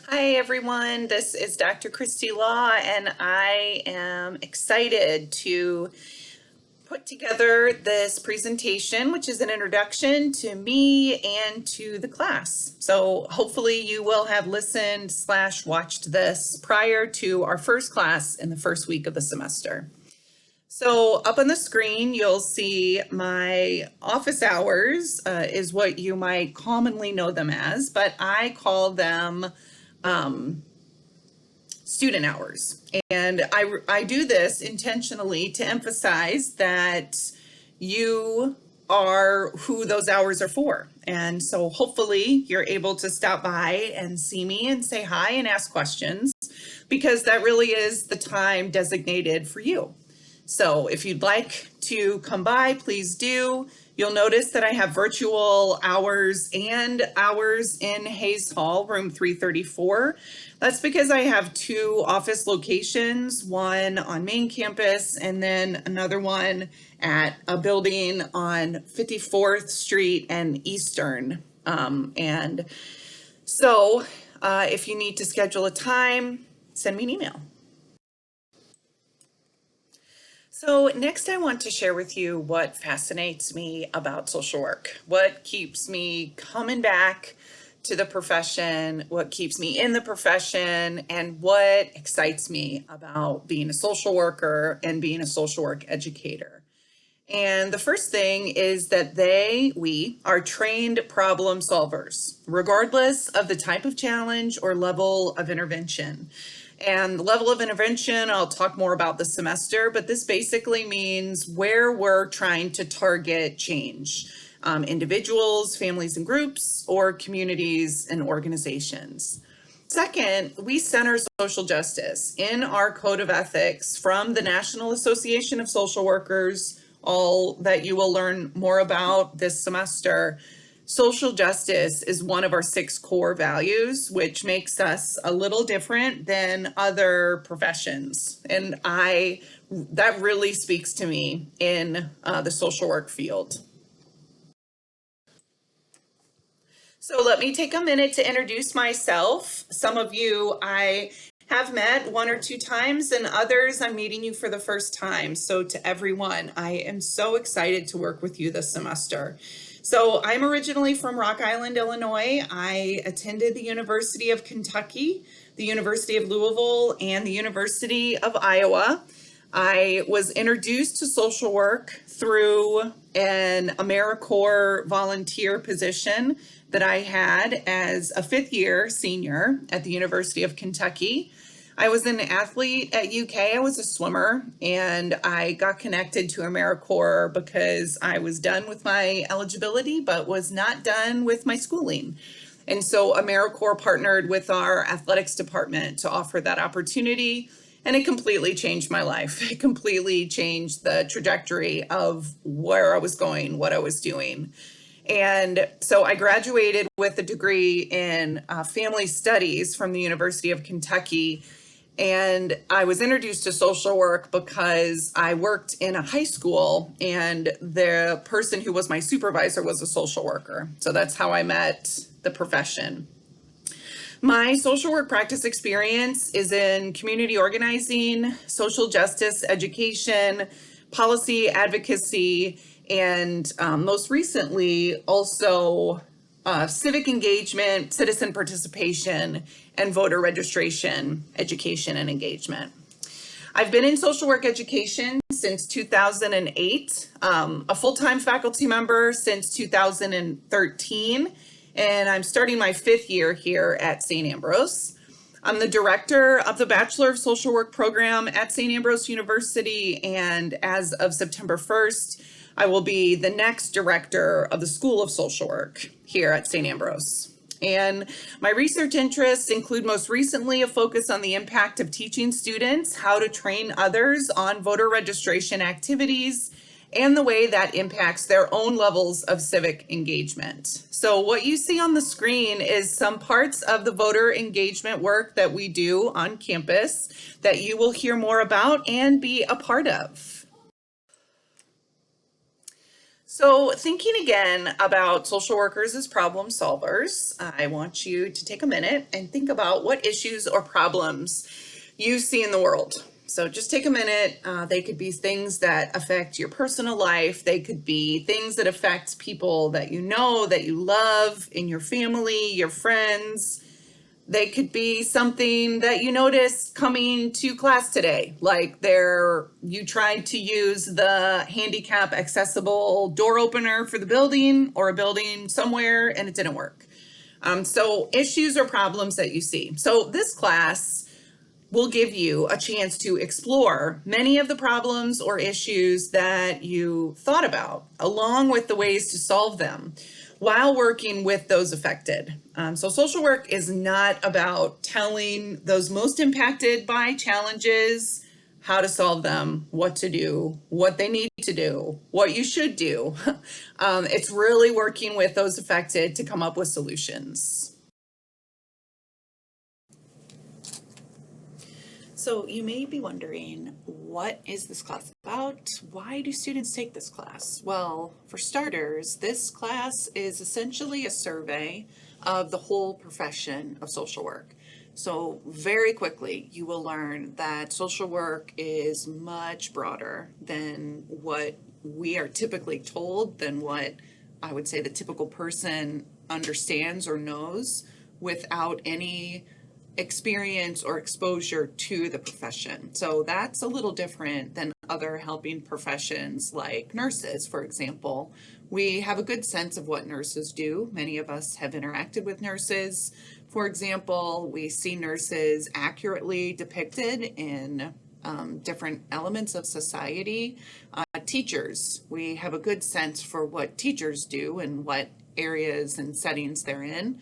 Hi everyone, this is Dr. Christy Law and I am excited to put together this presentation, which is an introduction to me and to the class. So hopefully you will have listened/watched this prior to our first class in the first week of the semester. So up on the screen, you'll see my office hours is what you might commonly know them as, but I call them student hours. And I do this intentionally to emphasize that you are who those hours are for. And so hopefully you're able to stop by and see me and say hi and ask questions, because that really is the time designated for you. So if you'd like to come by, please do. You'll notice that I have virtual hours and hours in Hayes Hall, room 334. That's because I have two office locations, one on main campus and then another one at a building on 54th Street and Eastern. And so if you need to schedule a time, send me an email. So next I want to share with you what fascinates me about social work, what keeps me coming back to the profession, what keeps me in the profession, and what excites me about being a social worker and being a social work educator. And the first thing is that we are trained problem solvers, regardless of the type of challenge or level of intervention. And the level of intervention, I'll talk more about this semester, but this basically means where we're trying to target change. Individuals, families and groups, or communities and organizations. Second, we center social justice in our code of ethics from the National Association of Social Workers, all that you will learn more about this semester. Social justice is one of our 6 core values, which makes us a little different than other professions. And that really speaks to me in the social work field. So let me take a minute to introduce myself. Some of you I have met 1 or 2 times, and others I'm meeting you for the first time. So to everyone, I am so excited to work with you this semester. So I'm originally from Rock Island, Illinois. I attended the University of Kentucky, the University of Louisville, and the University of Iowa. I was introduced to social work through an AmeriCorps volunteer position that I had as a 5th year senior at the University of Kentucky. I was an athlete at UK. I was a swimmer, and I got connected to AmeriCorps because I was done with my eligibility, but was not done with my schooling. And so AmeriCorps partnered with our athletics department to offer that opportunity, and it completely changed my life. It completely changed the trajectory of where I was going, what I was doing. And so I graduated with a degree in family studies from the University of Kentucky. And I was introduced to social work because I worked in a high school, and the person who was my supervisor was a social worker. So that's how I met the profession. My social work practice experience is in community organizing, social justice education, policy advocacy, and most recently also civic engagement, citizen participation, and voter registration, education, and engagement. I've been in social work education since 2008, a full-time faculty member since 2013, and I'm starting my 5th year here at St. Ambrose. I'm the director of the Bachelor of Social Work program at St. Ambrose University, and as of September 1st, I will be the next director of the School of Social Work here at St. Ambrose. And my research interests include most recently a focus on the impact of teaching students how to train others on voter registration activities and the way that impacts their own levels of civic engagement. So what you see on the screen is some parts of the voter engagement work that we do on campus that you will hear more about and be a part of. So, thinking again about social workers as problem solvers, I want you to take a minute and think about what issues or problems you see in the world. So, just take a minute. They could be things that affect your personal life, they could be things that affect people that you know, that you love, in your family, your friends. They could be something that you noticed coming to class today, like you tried to use the handicap accessible door opener for the building or a building somewhere and it didn't work. So issues or problems that you see. So this class will give you a chance to explore many of the problems or issues that you thought about, along with the ways to solve them while working with those affected. So social work is not about telling those most impacted by challenges how to solve them, what to do, what they need to do, what you should do. It's really working with those affected to come up with solutions. So you may be wondering, what is this class about? Why do students take this class? Well, for starters, this class is essentially a survey of the whole profession of social work. So very quickly, you will learn that social work is much broader than what we are typically told, than what I would say the typical person understands or knows without any experience or exposure to the profession. So that's a little different than other helping professions like nurses, for example. We have a good sense of what nurses do. Many of us have interacted with nurses. For example, we see nurses accurately depicted in different elements of society. Teachers, we have a good sense for what teachers do and what areas and settings they're in.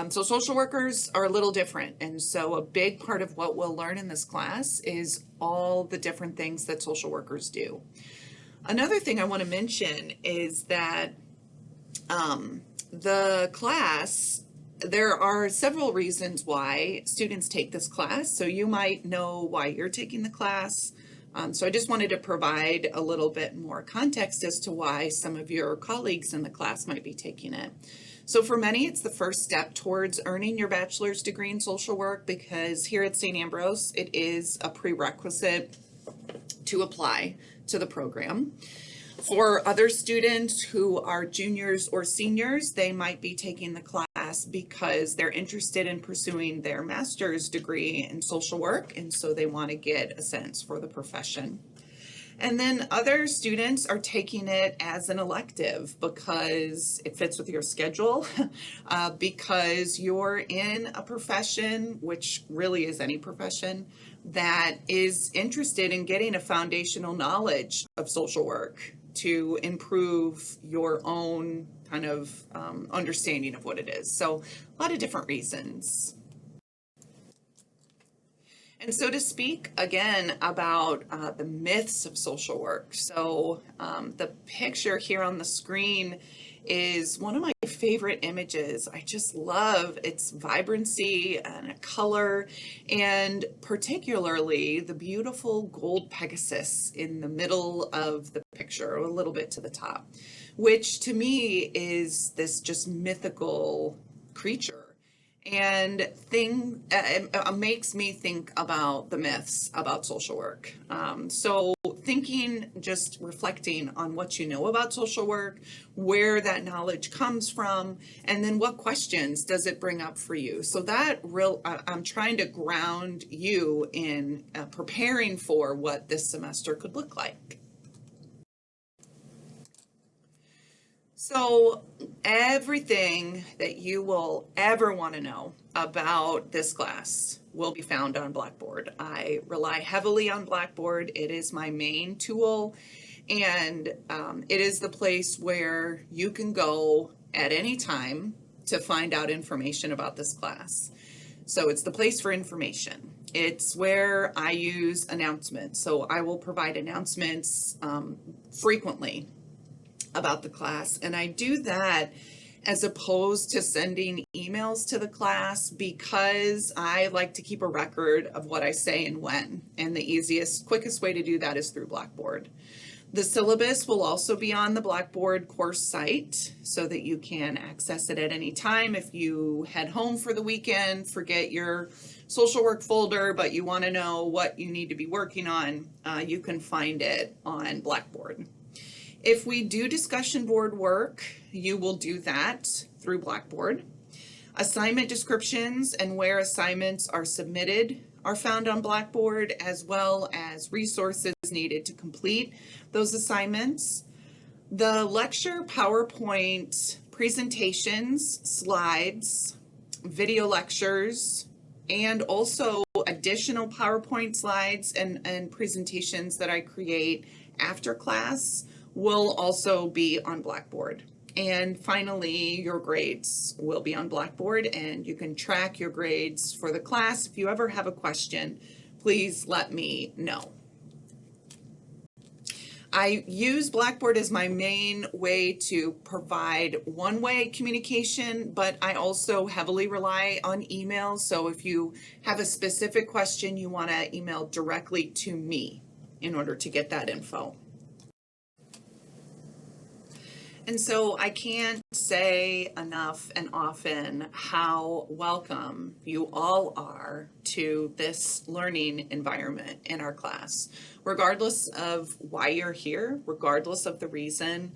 So social workers are a little different. And so a big part of what we'll learn in this class is all the different things that social workers do. Another thing I want to mention is that the class, there are several reasons why students take this class. So you might know why you're taking the class. So I just wanted to provide a little bit more context as to why some of your colleagues in the class might be taking it. So for many, it's the first step towards earning your bachelor's degree in social work, because here at St. Ambrose, it is a prerequisite to apply to the program. For other students who are juniors or seniors, they might be taking the class because they're interested in pursuing their master's degree in social work, and so they want to get a sense for the profession. And then other students are taking it as an elective because it fits with your schedule, because you're in a profession, which really is any profession, that is interested in getting a foundational knowledge of social work to improve your own kind of understanding of what it is. So a lot of different reasons. And so to speak again about the myths of social work. So the picture here on the screen is one of my favorite images. I just love its vibrancy and color, and particularly the beautiful gold Pegasus in the middle of the picture, or a little bit to the top, which to me is this just mythical creature. And makes me think about the myths about social work. So thinking, just reflecting on what you know about social work, where that knowledge comes from, and then what questions does it bring up for you. So I'm trying to ground you in preparing for what this semester could look like. So everything that you will ever want to know about this class will be found on Blackboard. I rely heavily on Blackboard. It is my main tool, and it is the place where you can go at any time to find out information about this class. So it's the place for information. It's where I use announcements. So I will provide announcements frequently about the class, and I do that as opposed to sending emails to the class, because I like to keep a record of what I say and when, and the easiest, quickest way to do that is through Blackboard. The syllabus will also be on the Blackboard course site so that you can access it at any time. If you head home for the weekend, forget your social work folder, but you want to know what you need to be working on, you can find it on Blackboard. If we do discussion board work, you will do that through Blackboard. Assignment descriptions and where assignments are submitted are found on Blackboard, as well as resources needed to complete those assignments. The lecture PowerPoint presentations, slides, video lectures, and also additional PowerPoint slides and presentations that I create after class will also be on Blackboard. And finally, your grades will be on Blackboard, and you can track your grades for the class. If you ever have a question, please let me know. I use Blackboard as my main way to provide one-way communication, but I also heavily rely on email. So if you have a specific question, you want to email directly to me in order to get that info. And so I can't say enough and often how welcome you all are to this learning environment in our class. Regardless of why you're here, regardless of the reason,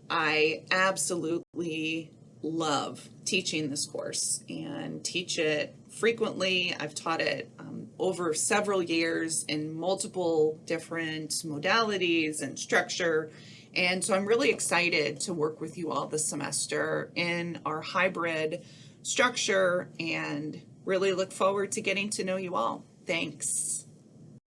I absolutely love teaching this course and teach it frequently. I've taught it over several years in multiple different modalities and structure. And so I'm really excited to work with you all this semester in our hybrid structure and really look forward to getting to know you all. Thanks.